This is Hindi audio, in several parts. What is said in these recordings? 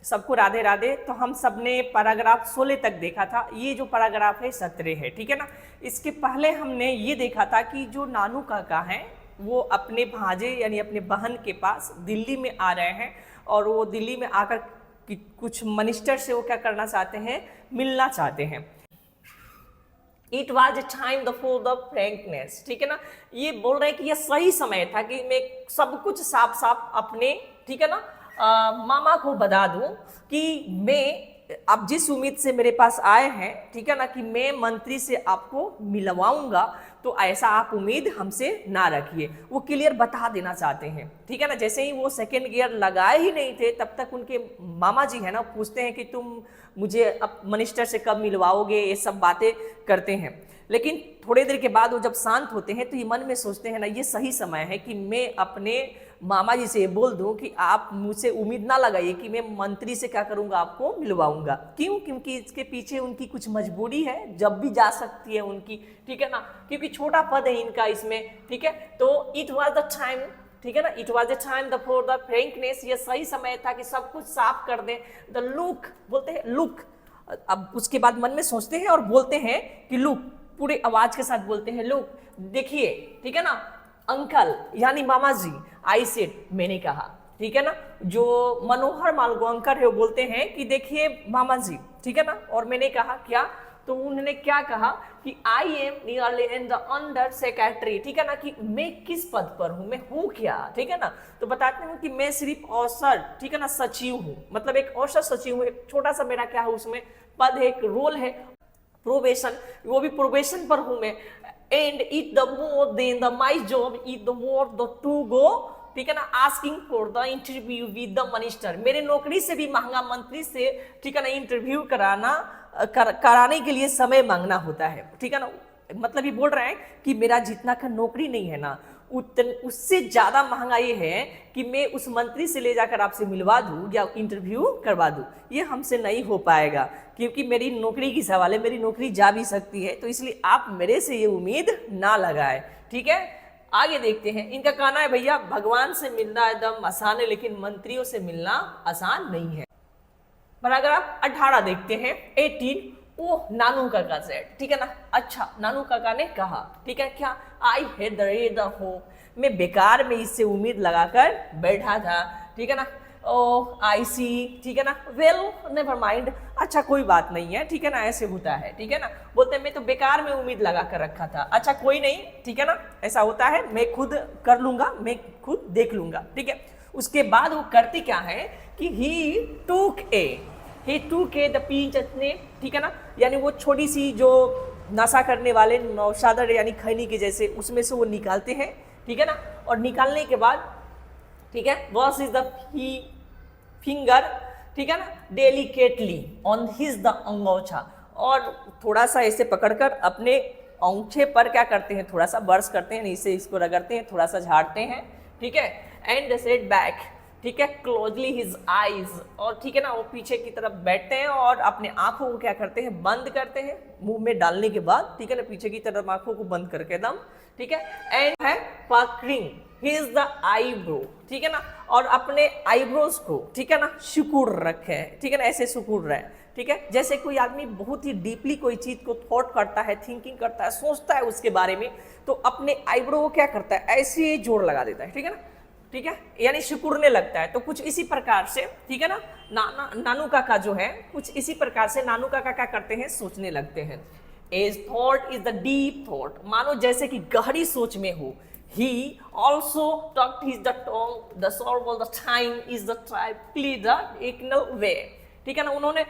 सबको राधे राधे। तो हम सबने पैराग्राफ 16 तक देखा था, ये जो पैराग्राफ है 17 है, ठीक है ना। इसके पहले हमने ये देखा था कि जो नानू काका हैं वो अपने भांजे यानी अपने बहन के पास दिल्ली में आ रहे हैं, और वो दिल्ली में आकर कुछ मिनिस्टर से वो क्या करना चाहते हैं, मिलना चाहते हैं। It was a time for the frankness, ठीक है ना। ये बोल रहे हैं कि यह सही समय था कि मैं सब कुछ साफ साफ अपने, ठीक है ना, मामा को बता दूं कि मैं अब जिस उम्मीद से मेरे पास आए हैं, ठीक है ना, कि मैं मंत्री से आपको मिलवाऊंगा, तो ऐसा आप उम्मीद हमसे ना रखिए। वो क्लियर बता देना चाहते हैं, ठीक है ना। जैसे ही वो सेकेंड गियर लगाए ही नहीं थे, तब तक उनके मामा जी है ना पूछते हैं कि तुम मुझे अब मिनिस्टर से कब मिलवाओगे, ये सब बातें करते हैं। लेकिन थोड़ी देर के बाद वो जब शांत होते हैं तो ये मन में सोचते हैं ना, ये सही समय है कि मैं अपने मामा जी से बोल दूं कि आप मुझसे उम्मीद ना लगाइए कि मैं मंत्री से क्या करूंगा, आपको मिलवाऊंगा। क्यों? क्योंकि इसके पीछे उनकी कुछ मजबूरी है, जब भी जा सकती है उनकी, ठीक है ना, क्योंकि छोटा पद है इनका इसमें, ठीक है। तो इट वॉज द टाइम, ठीक है ना, it was the time for the frankness, ये सही समय था कि सब कुछ साफ कर दें। द लुक बोलते हैं, लुक। अब उसके बाद मन में सोचते हैं और बोलते हैं कि लुक, पूरे आवाज के साथ बोलते हैं, लुक देखिए, ठीक है ना, अंकल यानी मामा जी, आई सेड मैंने कहा, ठीक है ना। जो मनोहर मालगोंकर है वो बोलते हैं कि देखिए मामा जी, ठीक है ना, और मैंने कहा क्या, तो उन्होंने क्या कहा कि I am nearly in the under secretary, ठीक है ना, कि मैं किस पद पर हूं, मैं हूं क्या, ठीक है ना। तो बताते हूँ कि मैं सिर्फ औसर, ठीक है ना, सचिव हूँ, मतलब एक औसर सचिव हूँ, एक छोटा सा मेरा क्या है उसमें पद है, एक रोल है, प्रोबेशन, वो भी प्रोबेशन पर हूं मैं। And it the more than the my job it the more the to go, ठीक है ना, asking for the interview with the minister. मेरे नौकरी से भी महंगा मंत्री से, ठीक है ना, इंटरव्यू कराने के लिए समय मांगना होता है, ठीक है ना। मतलब ये बोल रहे हैं कि मेरा जितना का नौकरी नहीं है ना, उससे ज्यादा महंगा ये है कि मैं उस मंत्री से ले जाकर आपसे मिलवा दूं या इंटरव्यू करवा दूं। ये हमसे नहीं हो पाएगा क्योंकि मेरी नौकरी की सवाल है, मेरी नौकरी जा भी सकती है, तो इसलिए आप मेरे से ये उम्मीद ना लगाए, ठीक है। आगे देखते हैं, इनका कहना है भैया भगवान से मिलना एकदम आसान है, लेकिन मंत्रियों से मिलना आसान नहीं है। पैराग्राफ 18 देखते हैं, 18। ओ नानू काका से, ठीक है ना। अच्छा, नानू काका ने कहा, ठीक है, क्या, आई हैड द होप, मैं बेकार में इससे उम्मीद लगाकर बैठा था, ठीक है ना। ओ आई सी, ठीक है ना, वेल नेवर माइंड, अच्छा कोई बात नहीं है, ठीक है ना, ऐसे होता है, ठीक है ना। बोलते हैं मैं तो बेकार में उम्मीद लगा कर रखा था, अच्छा कोई नहीं, ठीक है ना, ऐसा होता है, मैं खुद कर लूंगा, मैं खुद देख लूंगा, ठीक है। उसके बाद वो करती क्या है कि ही टूक द पीच ने, ठीक है ना, यानी वो छोटी सी जो नशा करने वाले नौशादर यानी खैनी के जैसे, उसमें से वो निकालते हैं, ठीक है ना। और निकालने के बाद, ठीक है, वॉश इज द फिंगर, ठीक है ना, डेलिकेटली ऑन हिज द अंगोछा, और थोड़ा सा ऐसे पकड़कर अपने अंगूठे पर क्या करते हैं, थोड़ा सा बर्स करते हैं, नीचे इसको रगड़ते हैं, थोड़ा सा झाड़ते हैं, ठीक है। एंड सेट बैक, ठीक है, क्लोजली हिज आईज, और ठीक है ना, वो पीछे की तरफ बैठते हैं और अपने आंखों को क्या करते हैं, बंद करते हैं मुंह में डालने के बाद, ठीक है ना, पीछे की तरफ आंखों को बंद करके एकदम, ठीक है। एंड है पकड़िंग हिज द आईब्रो, ठीक है ना, और अपने आईब्रोज को, ठीक है ना, सिकुड़ रखे हैं, ठीक है ना, ऐसे सिकुड़ रहे हैं, ठीक है। जैसे कोई आदमी बहुत ही डीपली कोई चीज को थॉट करता है, थिंकिंग करता है, सोचता है उसके बारे में, तो अपने आईब्रो को क्या करता है, ऐसे जोड़ लगा देता है, ठीक है ना, ठीक है, यानी सिकुड़ने लगता है। तो कुछ इसी प्रकार से, ठीक है ना, नानू काका जो है, कुछ इसी प्रकार से नानू काका क्या करते हैं, सोचने लगते हैं। As thought is the deep thought, मानो जैसे कि गहरी सोच में हो। He also talked his the tongue, the sorrow, the time is the tribe the equal way, ठीक है ना। उन्होंने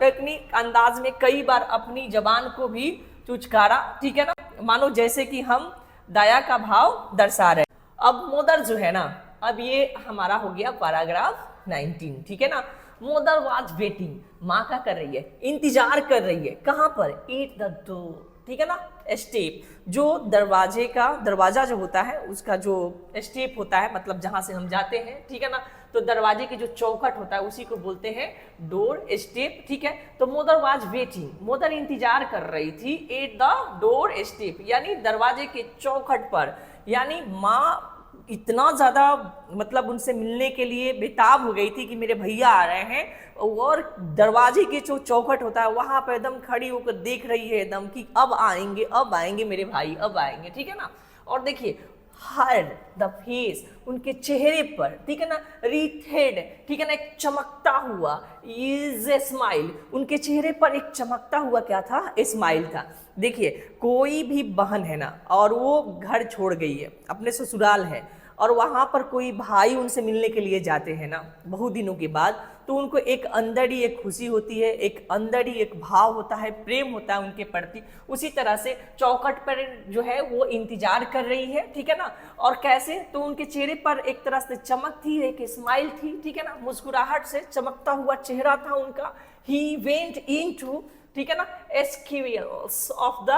टेक्निक अंदाज में कई बार अपनी जबान को भी चुचकारा, ठीक है ना, मानो जैसे कि हम दया का भाव दर्शा रहे। अब मोदर जो है ना, अब ये हमारा हो गया पैराग्राफ 19, ठीक है ना। मोदर वाज वेटिंग, माँ का कर रही है, इंतजार कर रही है, कहाँ पर, एट द डोर, ठीक है ना, स्टेप, जो दरवाजा जो होता है उसका जो स्टेप होता है, मतलब जहां से हम जाते हैं, ठीक है ना, तो दरवाजे की जो चौखट होता है उसी को बोलते हैं डोर स्टेप, ठीक है। तो मोदर वाज वेटिंग, मोदर इंतजार कर रही थी, एट द डोर स्टेप, यानी दरवाजे के चौखट पर, यानी माँ इतना ज़्यादा मतलब उनसे मिलने के लिए बेताब हो गई थी कि मेरे भैया आ रहे हैं, और दरवाजे की जो चौखट होता है वहाँ पर एकदम खड़ी होकर देख रही है एकदम कि अब आएंगे मेरे भाई, अब आएंगे, ठीक है ना। और देखिए हर द फेस, उनके चेहरे पर, ठीक है ना, रिथेड, ठीक है ना, एक चमकता हुआ इज ए स्माइल, उनके चेहरे पर एक चमकता हुआ क्या था, स्माइल था। देखिए कोई भी बहन है ना और वो घर छोड़ गई है, अपने ससुराल है, और वहाँ पर कोई भाई उनसे मिलने के लिए जाते हैं ना बहुत दिनों के बाद, तो उनको एक अंदर ही एक खुशी होती है, एक अंदर ही एक भाव होता है, प्रेम होता है उनके प्रति। उसी तरह से चौखट पर जो है वो इंतजार कर रही है, ठीक है ना। और कैसे, तो उनके चेहरे पर एक तरह से चमक थी, एक स्माइल थी, ठीक है ना, मुस्कुराहट से चमकता हुआ चेहरा था उनका। ही वेंट इनटू, ठीक है ना, esquivals of the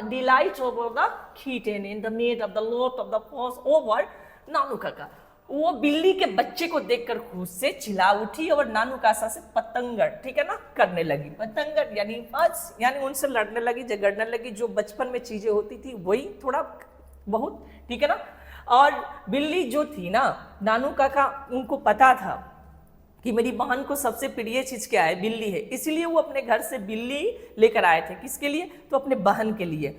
delight over the kitten in the mid of the lot of the paws over नानू काका। वो बिल्ली के बच्चे को देखकर खुश से चिल्ला उठी और नानू कासा से पतंगड़, ठीक है ना, करने लगी। पतंगड़ यानी उनसे लड़ने लगी, झगड़ने लगी, जो बचपन में चीजें होती थी वही थोड़ा बहुत, ठीक है ना। और बिल्ली जो थी ना, नानू काका उनको पता था कि मेरी बहन को सबसे प्रिय चीज क्या है, बिल्ली है, इसलिए वो अपने घर से बिल्ली लेकर आए थे। किसके लिए, तो अपने बहन के लिए।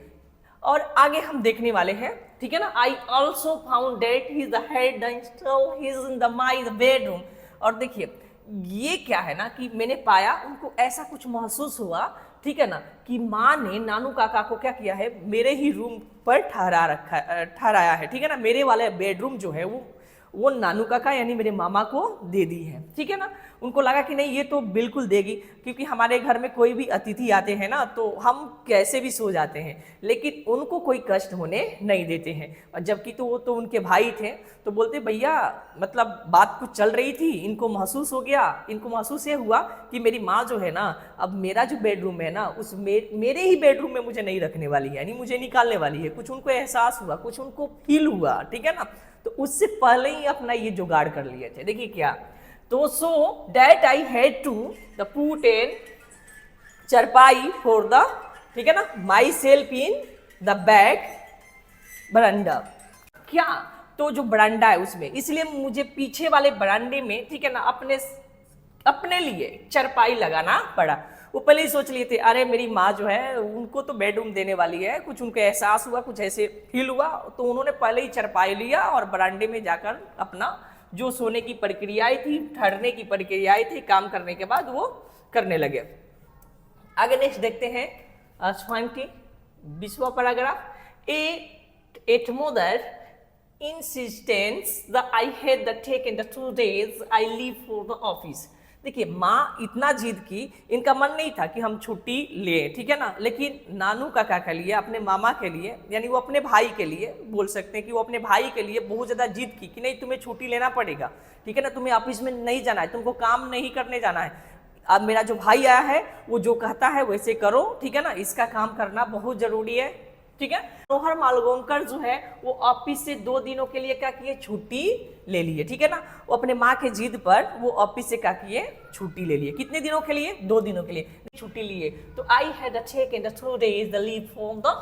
और आगे हम देखने वाले हैं, ठीक है ना। I also found date he head in the my bedroom. और देखिए ये क्या है ना कि मैंने पाया, उनको ऐसा कुछ महसूस हुआ, ठीक है ना, कि माँ ने नानू काका को क्या किया है, मेरे ही रूम पर ठहराया है, ठीक है ना। मेरे वाले बेडरूम जो है वो नानू काका यानी मेरे मामा को दे दी है, ठीक है ना। उनको लगा कि नहीं ये तो बिल्कुल देगी, क्योंकि हमारे घर में कोई भी अतिथि आते हैं ना तो हम कैसे भी सो जाते हैं, लेकिन उनको कोई कष्ट होने नहीं देते हैं। और जबकि तो वो तो उनके भाई थे, तो बोलते भैया मतलब बात कुछ चल रही थी, इनको महसूस हो गया, इनको महसूस ये हुआ कि मेरी माँ जो है ना अब मेरा जो बेडरूम है ना उस मेरे ही बेडरूम में मुझे नहीं रखने वाली है, यानी मुझे निकालने वाली है। कुछ उनको एहसास हुआ, कुछ उनको फील हुआ, ठीक है ना। तो उससे पहले ही अपना ये जुगाड़ कर लिए थे। देखिए क्या, तो so that I had to the put in charpai for the, ठीक है ना, myself in the back veranda. क्या, तो जो बरांडा है उसमें, इसलिए मुझे पीछे वाले बरांडे में, ठीक है ना, अपने लिए चरपाई लगाना पड़ा। वो पहले ही सोच लिए थे, अरे मेरी माँ जो है उनको तो बेडरूम देने वाली है, कुछ उनको एहसास हुआ, कुछ ऐसे फील हुआ, तो उन्होंने पहले ही चरपाई लिया और बरांडे में जाकर अपना जो सोने की प्रक्रियाएं थी, ठहरने की प्रक्रियाएं थी, काम करने के बाद वो करने लगे। आगे नेक्स्ट देखते हैं 20वां paragraph. At mother insistence the I had the taken the 2 days I leave for the office. देखिए माँ इतना जिद की, इनका मन नहीं था कि हम छुट्टी लें, ठीक है ना, लेकिन नानू काका के लिए, अपने मामा के लिए, यानी वो अपने भाई के लिए बोल सकते हैं कि वो अपने भाई के लिए बहुत ज़्यादा जिद की कि नहीं तुम्हें छुट्टी लेना पड़ेगा, ठीक है ना, तुम्हें ऑफिस में नहीं जाना है, तुमको काम नहीं करने जाना है। अब मेरा जो भाई आया है वो जो कहता है वैसे करो, ठीक है ना, इसका काम करना बहुत जरूरी है, ठीक है। मनोहर मालगोंकर जो है वो ऑफिस से 2 दिनों के लिए क्या किए, छुट्टी ले लिए, ठीक है ना। वो अपने माँ के जिद पर वो ऑफिस से क्या किए, छुट्टी ले लिए। कितने दिनों के लिए, 2 दिनों के लिए छुट्टी लिए। तो I had taken the 2 days the leave from the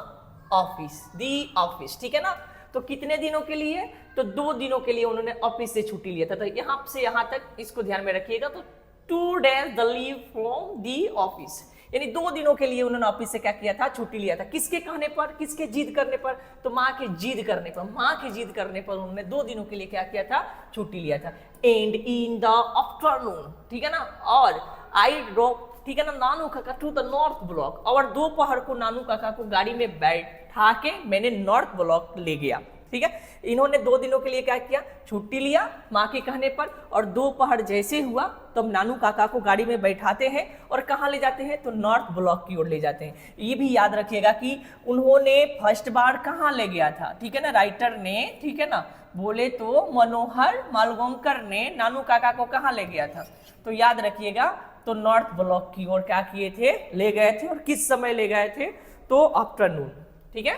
office, ठीक है ना। तो कितने दिनों के लिए, तो 2 दिनों के लिए उन्होंने ऑफिस से छुट्टी लिया था। तो यहाँ से यहाँ तक इसको ध्यान में रखिएगा। तो 2 days the leave from the office, यानी 2 दिनों के लिए उन्होंने ऑफिस से क्या किया था, छुट्टी लिया था। किसके कहने पर, किसके जिद करने पर, तो माँ के जिद करने पर। माँ के जिद करने पर उन्होंने 2 दिनों के लिए क्या किया था, छुट्टी लिया था। एंड इन द आफ्टरनून, ठीक है ना, और आई ड्रॉप, ठीक है ना, नानू काका टू द नॉर्थ ब्लॉक। और दोपहर को नानू काका को गाड़ी में बैठा के मैंने नॉर्थ ब्लॉक ले गया, ठीक है। इन्होंने 2 दिनों के लिए क्या किया, छुट्टी लिया माँ के कहने पर, और दोपहर जैसे हुआ तो हम नानू काका को गाड़ी में बैठाते हैं और कहाँ ले जाते हैं, तो नॉर्थ ब्लॉक की ओर ले जाते हैं। ये भी याद रखिएगा कि उन्होंने फर्स्ट बार कहाँ ले गया था, ठीक है ना, राइटर ने, ठीक है ना, बोले तो मनोहर मालगोंकर ने नानू काका को कहाँ ले गया था, तो याद रखिएगा, तो नॉर्थ ब्लॉक की ओर क्या किए थे, ले गए थे। और किस समय ले गए थे, तो आफ्टरनून, ठीक है।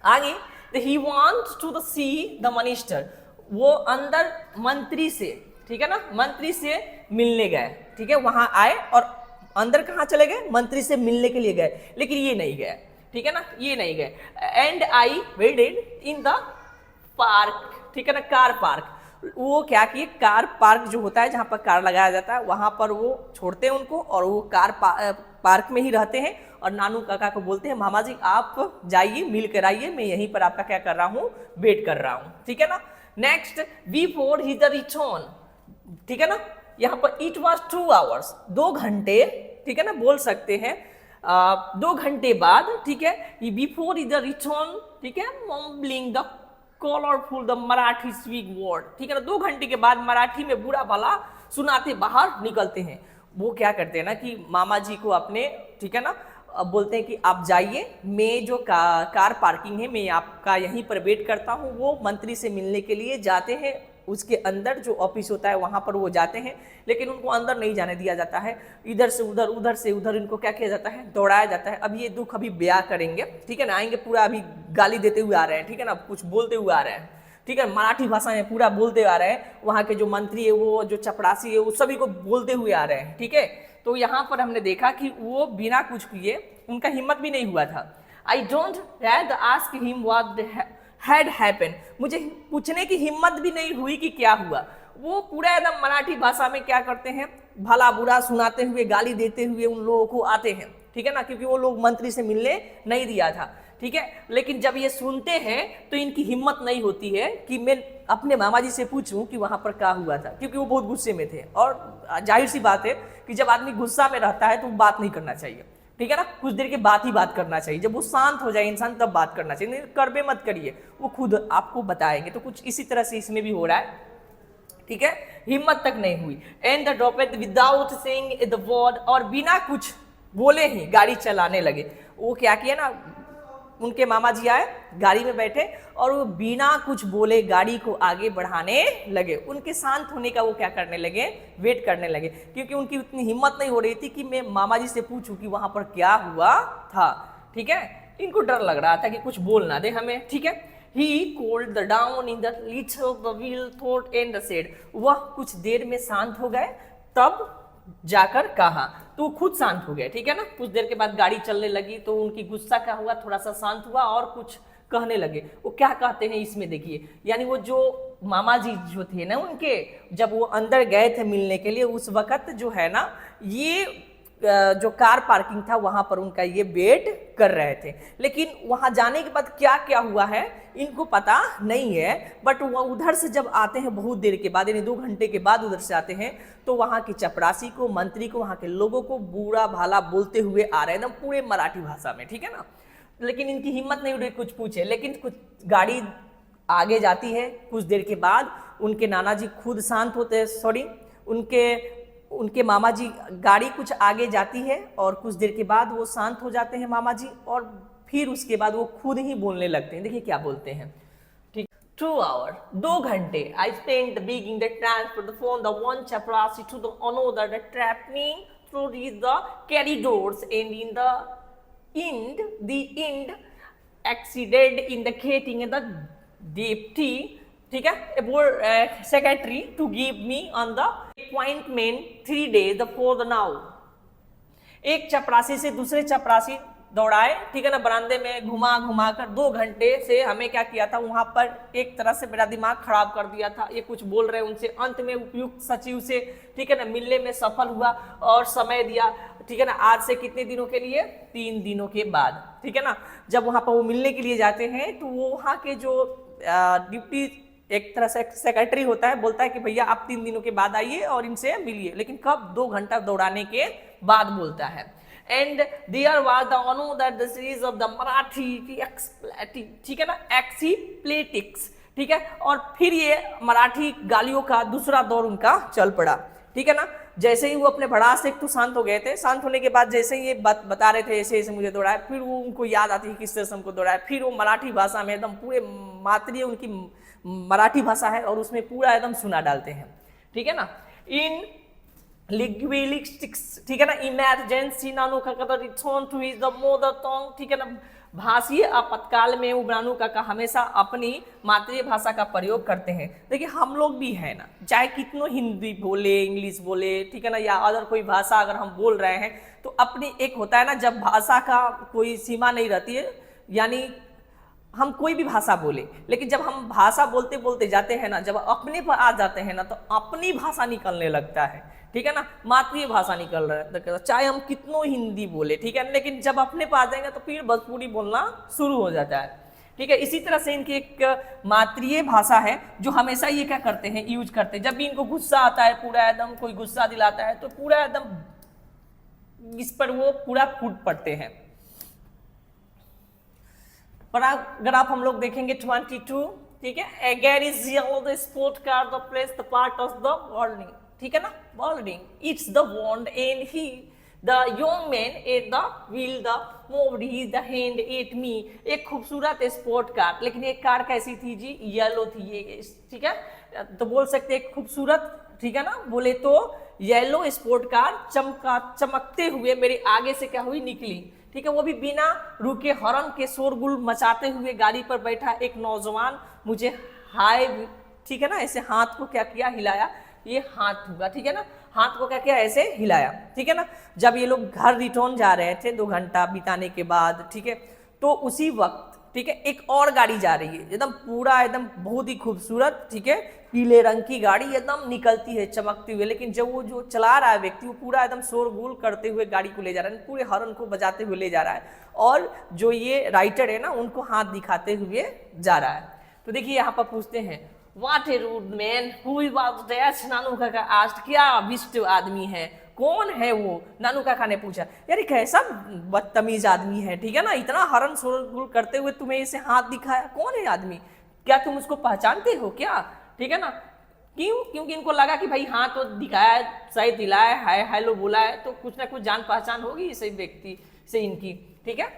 आगे he wants to see the minister, वो अंदर मंत्री से, ठीक है ना, मंत्री से मिलने गए, ठीक है, वहां आए और अंदर कहाँ चले गए, मंत्री से मिलने के लिए गए, लेकिन ये नहीं गए, ठीक है ना, ये नहीं गए। And I waited in the park ठीक है ना, कार पार्क। वो क्या किए, कार पार्क जो होता है जहाँ पर कार लगाया जाता है वहां पर वो छोड़ते हैं उनको, और वो कार पार्क में ही रहते हैं। और नानू काका को बोलते हैं मामा जी आप जाइए मिल कर आइए, मैं यहीं पर आपका क्या कर रहा हूँ, वेट कर रहा हूँ, ठीक है ना। Next, before he the return, ठीक है ना, यहाँ पर इट वॉज 2 आवर्स, 2 घंटे, ठीक है ना, बोल सकते हैं 2 घंटे बाद, ठीक है, बिफोर द रिटर्न, ठीक है, mumbling the colourful the Marathi speak word, ठीक है ना, 2 घंटे के बाद मराठी में बुरा भला सुनाते बाहर निकलते हैं। वो क्या करते हैं ना कि मामा जी को अपने, ठीक है ना, बोलते हैं कि आप जाइए, मैं जो कार पार्किंग है मैं आपका यहीं पर वेट करता हूँ। वो मंत्री से मिलने के लिए जाते हैं, उसके अंदर जो ऑफिस होता है वहां पर वो जाते हैं, लेकिन उनको अंदर नहीं जाने दिया जाता है। इधर से उधर, उधर से उधर इनको क्या किया जाता है, दौड़ाया जाता है। अब ये दुख अभी बयां करेंगे, ठीक है ना, आएंगे पूरा अभी गाली देते हुए आ रहे हैं, ठीक है ना, कुछ बोलते हुए आ रहे हैं, ठीक है, मराठी भाषा में पूरा बोलते आ रहे हैं। वहाँ के जो मंत्री है, वो जो चपरासी है, वो सभी को बोलते हुए आ रहे हैं, ठीक है। तो यहाँ पर हमने देखा कि वो बिना कुछ किए, उनका हिम्मत भी नहीं हुआ था। I don't had ask him what had happened, मुझे पूछने की हिम्मत भी नहीं हुई कि क्या हुआ। वो पूरा एकदम मराठी भाषा में क्या करते हैं, भला बुरा सुनाते हुए, गाली देते हुए उन लोगों को आते हैं, ठीक है ना, क्योंकि वो लोग मंत्री से मिलने नहीं दिया था, ठीक है। लेकिन जब ये सुनते हैं तो इनकी हिम्मत नहीं होती है कि मैं अपने मामा जी से पूछूं कि वहां पर क्या हुआ था, क्योंकि वो बहुत गुस्से में थे। और जाहिर सी बात है कि जब आदमी गुस्सा में रहता है तो बात नहीं करना चाहिए, ठीक है ना, कुछ देर के बाद ही बात करना चाहिए। जब वो शांत हो जाए इंसान तब बात करना चाहिए, नहीं करबे मत करिए, वो खुद आपको बताएंगे। तो कुछ इसी तरह से इसमें भी हो रहा है, ठीक है, हिम्मत तक नहीं हुई। And the dropped without saying the word, और बिना कुछ बोले ही गाड़ी चलाने लगे। वो क्या किया ना, उनके मामा जी आए, गाड़ी में बैठे और वो बिना कुछ बोले गाड़ी को आगे बढ़ाने लगे। उनके शांत होने का वो क्या करने लगे, वेट करने लगे, क्योंकि उनकी उतनी हिम्मत नहीं हो रही थी कि मैं मामा जी से पूछूं कि वहां पर क्या हुआ था, ठीक है। इनको डर लग रहा था कि कुछ बोल ना दे हमें, ठीक है। He cooled down in the little the wheel thought and said, वह कुछ देर में शांत हो गए, तब जाकर कहा, तो खुद शांत हो गए, ठीक है ना। कुछ देर के बाद गाड़ी चलने लगी तो उनकी गुस्सा क्या हुआ, थोड़ा सा शांत हुआ और कुछ कहने लगे। वो क्या कहते हैं इसमें देखिए, यानी वो जो मामा जी जो थे ना उनके, जब वो अंदर गए थे मिलने के लिए, उस वक्त जो है ना, ये जो कार पार्किंग था वहां पर उनका ये वेट कर रहे थे। लेकिन वहां जाने के बाद क्या क्या हुआ है इनको पता नहीं है। बट वो उधर से जब आते हैं बहुत देर के बाद, यानी 2 घंटे के बाद उधर से आते हैं, तो वहां की चपरासी को, मंत्री को, वहां के लोगों को बुरा भाला बोलते हुए आ रहे हैं, एकदम पूरे मराठी भाषा में, ठीक है ना। लेकिन इनकी हिम्मत नहीं हो रही कुछ पूछे। लेकिन कुछ गाड़ी आगे जाती है, कुछ देर के बाद उनके नाना जी खुद शांत होते हैं, सॉरी उनके मामा जी, गाड़ी कुछ आगे जाती है और कुछ देर के बाद वो शांत हो जाते हैं मामा जी, और फिर उसके बाद वो खुद ही बोलने लगते हैं। देखिए क्या बोलते हैं, ठीक। 2 hours, 2 घंटे, I spend the being the transfer the from the one chaprasi to the another the traipsing through the corridors and in the end succeeded in the getting the deputy, ठीक है, secretary to give me on the appointment 3 days for the now. एक चपरासी से दूसरे चपरासी दौड़ाए, ठीक है ना, बरामदे में घुमा घुमा कर 2 घंटे से हमें क्या किया था, वहां पर एक तरह से मेरा दिमाग खराब कर दिया था। ये कुछ बोल रहे हैं उनसे, अंत में उपयुक्त सचिव से, ठीक है ना, मिलने में सफल हुआ और समय दिया, ठीक है ना। आज से कितने दिनों के लिए, 3 दिनों के बाद, ठीक है ना। जब वहां पर वो मिलने के लिए जाते हैं तो वो वहां के जो डिप्टी एक तरह से सेक्रेटरी होता है, बोलता है कि भैया आप 3 दिनों के बाद आइए और इनसे मिलिए। लेकिन कब, 2 घंटा दौड़ाने के बाद बोलता है। And there was the another the series of the Marathi expletive, ठीक है ना, एक्सीप्लेटिक्स, ठीक है। और फिर ये मराठी गालियों का दूसरा दौर उनका चल पड़ा, ठीक है ना। जैसे ही वो अपने भड़ास से एक तो शांत हो गए थे, शांत होने के बाद जैसे ही ये बात बता रहे थे ऐसे ऐसे मुझे दौड़ाया, फिर वो उनको याद आती है किस तरह से हमको दौड़ाया। फिर वो मराठी भाषा में एकदम पूरे मातृ उनकी मराठी भाषा है और उसमें पूरा एकदम सुना डालते हैं, ठीक है ना। इन लिंग्विस्टिक्स, ठीक है ना, इमरजेंसी नानू काका return to his the mother tongue, ठीक है ना। भाषीय आपातकाल में उब्रानू काका हमेशा अपनी मातृभाषा का प्रयोग करते हैं। देखिए हम लोग भी है ना, चाहे कितनों हिंदी बोले, इंग्लिश बोले, ठीक है ना, या अदर कोई भाषा अगर हम बोल रहे हैं तो अपनी एक होता है ना, जब भाषा का कोई सीमा नहीं रहती है, यानी हम कोई भी भाषा बोले, लेकिन जब हम भाषा बोलते बोलते जाते हैं ना, जब अपने पर आ जाते हैं ना, तो अपनी भाषा निकलने लगता है, ठीक है ना, मातृभाषा निकल रहा है, चाहे हम कितनों हिंदी बोले, ठीक है, लेकिन जब अपने पास जाएंगे तो फिर भोजपुरी बोलना शुरू हो जाता है, ठीक है। इसी तरह से इनकी एक मातृ भाषा है जो हमेशा ये क्या करते हैं, यूज करते हैं। जब भी इनको गुस्सा आता है, पूरा एकदम कोई गुस्सा दिलाता है, तो पूरा एकदम इस पर वो पूरा फूट पड़ते हैं। पैराग्राफ हम लोग देखेंगे 22, ठीक है। Again is the sport car the place the part of the वर्ल्डिंग, ठीक है ना, वर्ल्डिंग it's the wand and he the young man at the wheel the moved his the hand at me। एक खूबसूरत स्पोर्ट कार, लेकिन ये कार कैसी थी जी, येलो थी ये, ठीक है, तो बोल सकते हैं खूबसूरत, ठीक है ना, बोले तो येलो स्पोर्ट कार चमकते हुए मेरे आगे से क्या हुई, निकली, ठीक है। वो भी बिना रुके हॉर्न के शोरगुल मचाते हुए गाड़ी पर बैठा एक नौजवान मुझे हाय, ठीक है ना, ऐसे हाथ को क्या किया, हिलाया, ये हाथ हुआ, ठीक है ना, हाथ को क्या किया, ऐसे हिलाया, ठीक है ना। जब ये लोग घर रिटर्न जा रहे थे 2 घंटा बिताने के बाद, ठीक है, तो उसी वक्त, ठीक है, एक और गाड़ी जा रही है, एकदम पूरा एकदम बहुत ही खूबसूरत, ठीक है, पीले रंग की गाड़ी एकदम निकलती है चमकती हुए, लेकिन जब वो जो चला रहा है व्यक्ति, वो पूरा एकदम शोरगुल करते हुए गाड़ी को ले जा रहा है, पूरे हॉर्न को बजाते हुए ले जा रहा है, और जो ये राइटर है ना, उनको हाथ दिखाते हुए जा रहा है। तो देखिए यहाँ पर पूछते हैं, What a rude man, who was that? नानू काका आस्ट, क्या विष्ट आदमी है, कौन है वो, नानू काका ने पूछा। यार कैसा बदतमीज आदमी है, ठीक है ना, इतना हरन शोरगुल करते हुए तुम्हें इसे हाथ दिखाया, कौन है आदमी, क्या तुम उसको पहचानते हो क्या, ठीक है ना। क्यों, क्योंकि इनको लगा कि भाई हाथ तो दिखाया, सही दिलाया, हाय हेलो बोला है, तो कुछ ना कुछ जान पहचान होगी इस व्यक्ति से इनकी, ठीक है।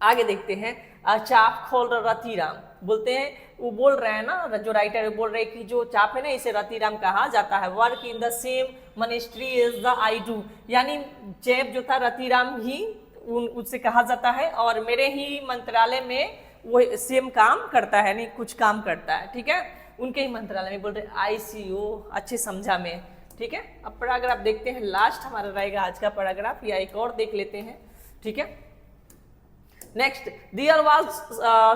आगे देखते हैं, चाप खोल रतिराम, बोलते हैं, वो बोल रहे हैं ना, जो राइटर है बोल रहे हैं कि जो चाप है ना, इसे रतिराम कहा जाता है। Work in the same ministry as the I do, यानी चैप जो था रतिराम ही उससे कहा जाता है, और मेरे ही मंत्रालय में वो सेम काम करता है, नहीं कुछ काम करता है, ठीक है, उनके ही मंत्रालय में। बोल रहे ICO, अच्छे समझा में, ठीक है। अब पैराग्राफ देखते हैं, लास्ट हमारा रहेगा आज का पैराग्राफ, या एक और देख लेते हैं, ठीक है। Next, there was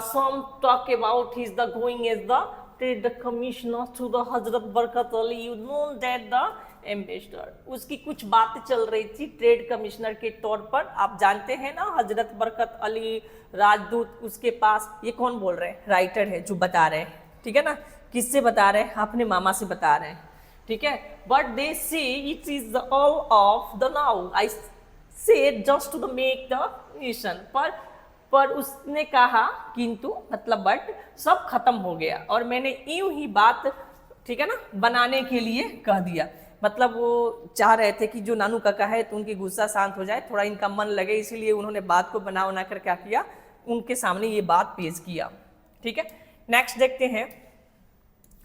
some talk about his the going as the trade commissioner to the Hazrat Barkat Ali, you know that the ambassador। उसकी कुछ बातें चल रही थी ट्रेड कमिश्नर के तौर पर, आप जानते हैं ना, हजरत बरकत अली राजदूत, उसके पास, ये कौन बोल रहे हैं, राइटर है जो बता रहे हैं, ठीक है ना, किससे बता रहे हैं, अपने मामा से बता रहे हैं, ठीक है। But they say it is all of the now, I say just to the make the nation, पर उसने कहा किंतु, मतलब बट, सब खत्म हो गया, और मैंने यूं ही बात, ठीक है ना, बनाने के लिए कह दिया। मतलब वो चाह रहे थे कि जो नानू काका है तो उनकी गुस्सा शांत हो जाए, थोड़ा इनका मन लगे, इसीलिए उन्होंने बात को बना बना कर क्या किया, उनके सामने ये बात पेश किया, ठीक है। नेक्स्ट देखते हैं,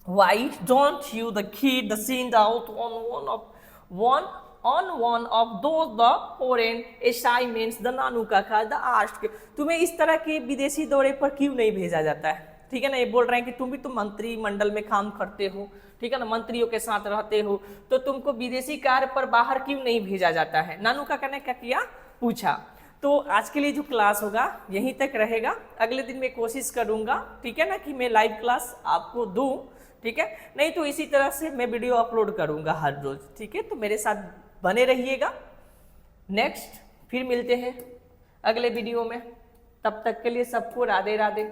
why don't you the kid the send out on one of those the foreign assignments the नानू काका the asked, तुम्हें इस तरह के विदेशी दौरे पर क्यों नहीं भेजा जाता है, ठीक है ना। ये बोल रहे हैं कि तुम भी तो मंत्रिमंडल में काम करते हो, ठीक है ना, मंत्रियों के साथ रहते हो, तो तुमको विदेशी कार्य पर बाहर क्यों नहीं भेजा जाता है, नानू काका ने क्या किया, पूछा। तो आज के लिए जो क्लास होगा यहीं तक रहेगा, अगले दिन मैं कोशिश करूंगा, ठीक है ना, कि मैं लाइव क्लास आपको दूं, ठीक है, नहीं तो इसी तरह से मैं वीडियो अपलोड करूंगा हर रोज, ठीक है। तो मेरे साथ बने रहिएगा। नेक्स्ट फिर मिलते हैं अगले वीडियो में, तब तक के लिए सबको राधे राधे।